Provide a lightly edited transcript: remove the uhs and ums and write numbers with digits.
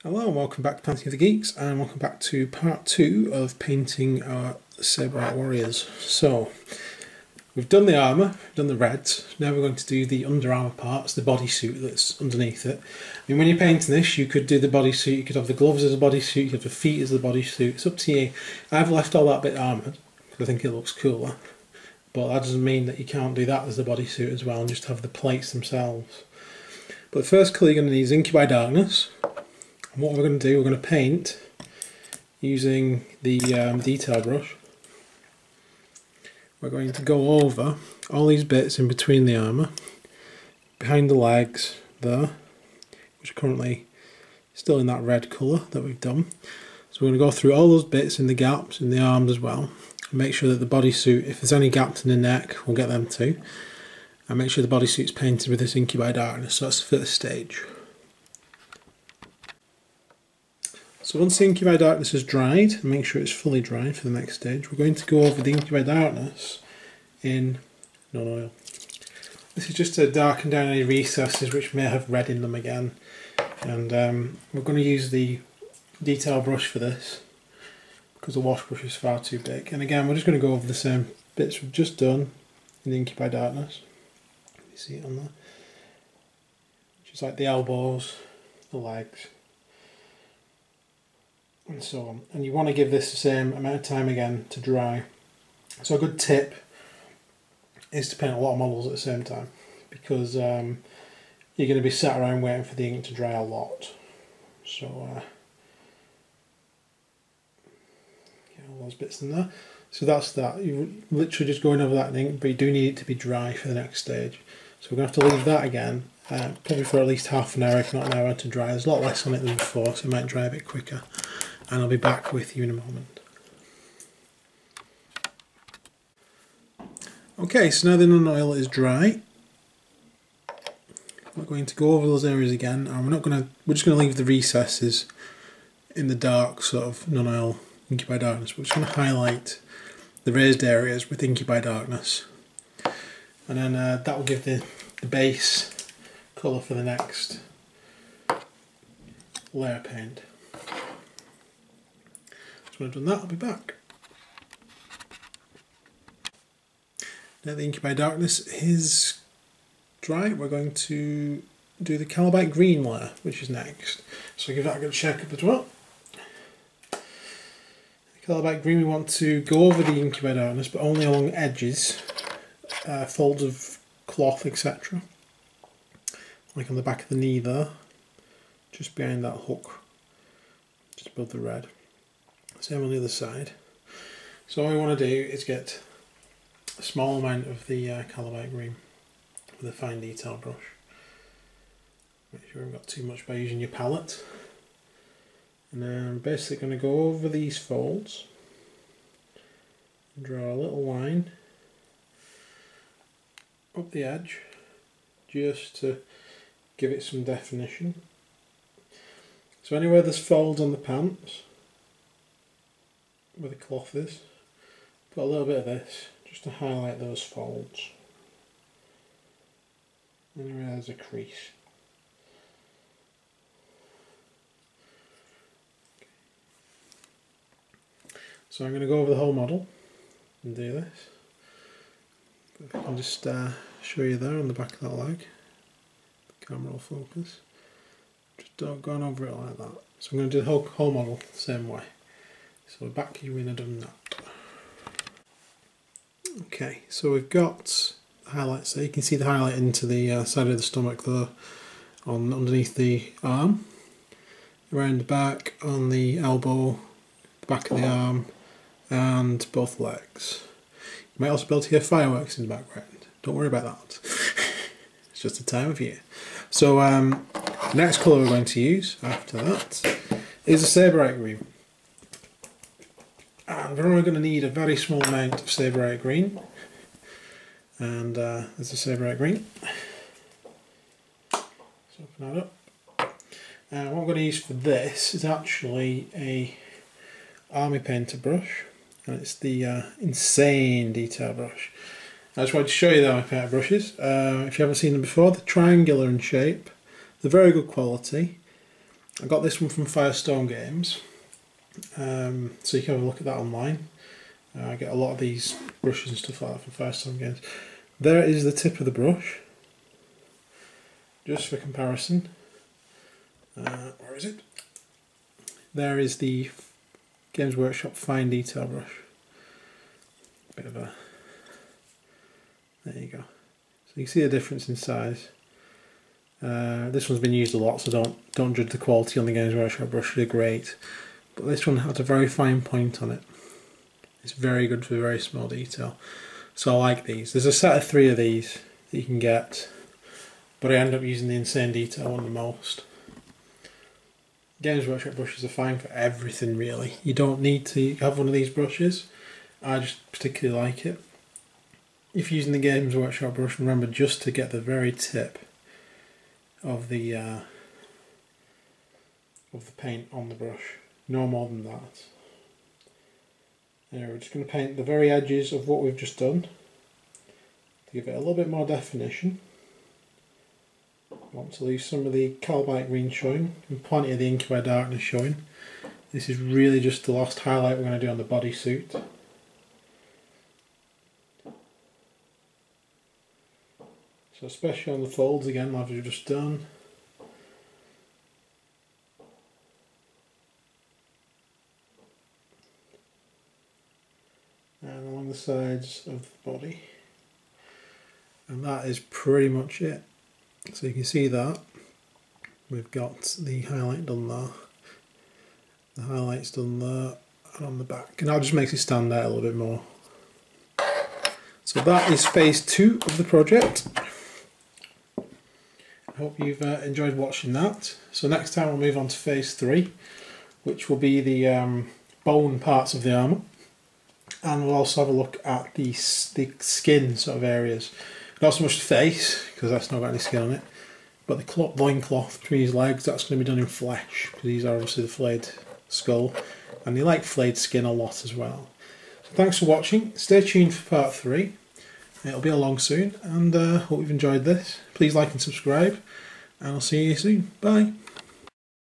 Hello and welcome back to Planting of the Geeks, and welcome back to part 2 of painting our Saberite warriors. So, we've done the armour, we've done the reds, now we're going to do the under armour parts, the bodysuit that's underneath it. I mean, when you're painting this, you could do the bodysuit, you could have the gloves as a bodysuit, you could have the feet as a bodysuit, it's up to you. I've left all that bit armoured, because I think it looks cooler, but that doesn't mean that you can't do that as the bodysuit as well, and just have the plates themselves. But the first colour you're going to need is Incubate Darkness. And what we're going to do, we're going to paint using the detail brush. We're going to go over all these bits in between the armour, behind the legs there, which are currently still in that red colour that we've done. So we're going to go through all those bits in the gaps in the arms as well, and make sure that the bodysuit, if there's any gaps in the neck, we'll get them too, and make sure the bodysuit's painted with this Incubate Darkness. So that's the first stage. So once the Incubate Darkness is dried, and make sure it's fully dried for the next stage, we're going to go over the Incubate Darkness in NonOil. This is just to darken down any recesses which may have red in them again, and we're going to use the detail brush for this because the wash brush is far too big. And again, we're just going to go over the same bits we've just done in the Incubate Darkness. You see it on there, which is like the elbows, the legs, and so on. And you want to give this the same amount of time again to dry. So a good tip is to paint a lot of models at the same time, because you're going to be sat around waiting for the ink to dry a lot. So yeah, all those bits in there. So that's that. You're literally just going over that ink, but you do need it to be dry for the next stage. So we're going to have to leave that again, probably for at least half an hour, if not an hour, to dry. There's a lot less on it than before, so it might dry a bit quicker. And I'll be back with you in a moment. Okay, so now the NonOil is dry. We're going to go over those areas again, and we're just going to leave the recesses in the dark sort of NonOil Incubate Darkness. We're just going to highlight the raised areas with Incubate Darkness, and then that will give the base colour for the next layer paint. When I've done that, I'll be back. Now the Incubate Darkness is dry, we're going to do the Kabalie green layer, which is next. So give that a good shake up as well. The Kabalie green, we want to go over the Incubate Darkness, but only along edges, folds of cloth, etc. Like on the back of the knee there, just behind that hook, just above the red. Same on the other side. So all we want to do is get a small amount of the Kabalie green with a fine detail brush. Make sure we've got too much by using your palette. And then I'm basically going to go over these folds and draw a little line up the edge just to give it some definition. So anywhere there's folds on the pants, where the cloth is, put a little bit of this just to highlight those folds. Anywhere there's a crease. So I'm going to go over the whole model and do this. If I can just show you there on the back of that leg, the camera will focus. Just don't go over it like that. So I'm going to do the whole model the same way. So we're back when I've done that. Okay, so we've got highlights there. You can see the highlight into the side of the stomach there, underneath the arm, around the back, on the elbow, the back of the arm, and both legs. You might also be able to hear fireworks in the background. Don't worry about that. It's just the time of year. So the next colour we're going to use after that is a Saberite green. And we're only going to need a very small amount of Saberite green, and there's a Saberite green. So open that up. And what I'm going to use for this is actually a army painter brush, and it's the insane detail brush. I just wanted to show you the army painter brushes. If you haven't seen them before, they're triangular in shape. They're very good quality. I got this one from Firestone Games, so you can have a look at that online. I get a lot of these brushes and stuff like that from Firestone Games. There is the tip of the brush, just for comparison. Where is it? There is the Games Workshop Fine Detail brush. Bit of a... There you go. So you can see the difference in size. This one's been used a lot, so don't judge the quality on the Games Workshop brush. They're great, but this one has a very fine point on it. It's very good for very small detail. So I like these. There's a set of 3 of these that you can get, but I end up using the Insane Detail one the most. Games Workshop brushes are fine for everything really. You don't need to have one of these brushes. I just particularly like it. If you're using the Games Workshop brush, remember just to get the very tip of the paint on the brush. No more than that. Now we're just going to paint the very edges of what we've just done to give it a little bit more definition. I want to leave some of the Kabalie green showing and plenty of the Incubate Darkness showing. This is really just the last highlight we're going to do on the bodysuit. So especially on the folds again, like we've just done. And along the sides of the body. And that is pretty much it. So you can see that we've got the highlight done there, the highlight's done there, and on the back. And that just makes it stand out a little bit more. So that is phase 2 of the project. I hope you've enjoyed watching that. So next time we'll move on to phase 3, which will be the bone parts of the armour, and we'll also have a look at the skin sort of areas. Not so much the face, because that's not got any skin on it, but the loincloth between his legs, that's going to be done in flesh, because these are obviously the flayed skull, and they like flayed skin a lot as well. So thanks for watching, stay tuned for part 3. It'll be along soon, and hope you've enjoyed this. Please like and subscribe, and I'll see you soon. Bye.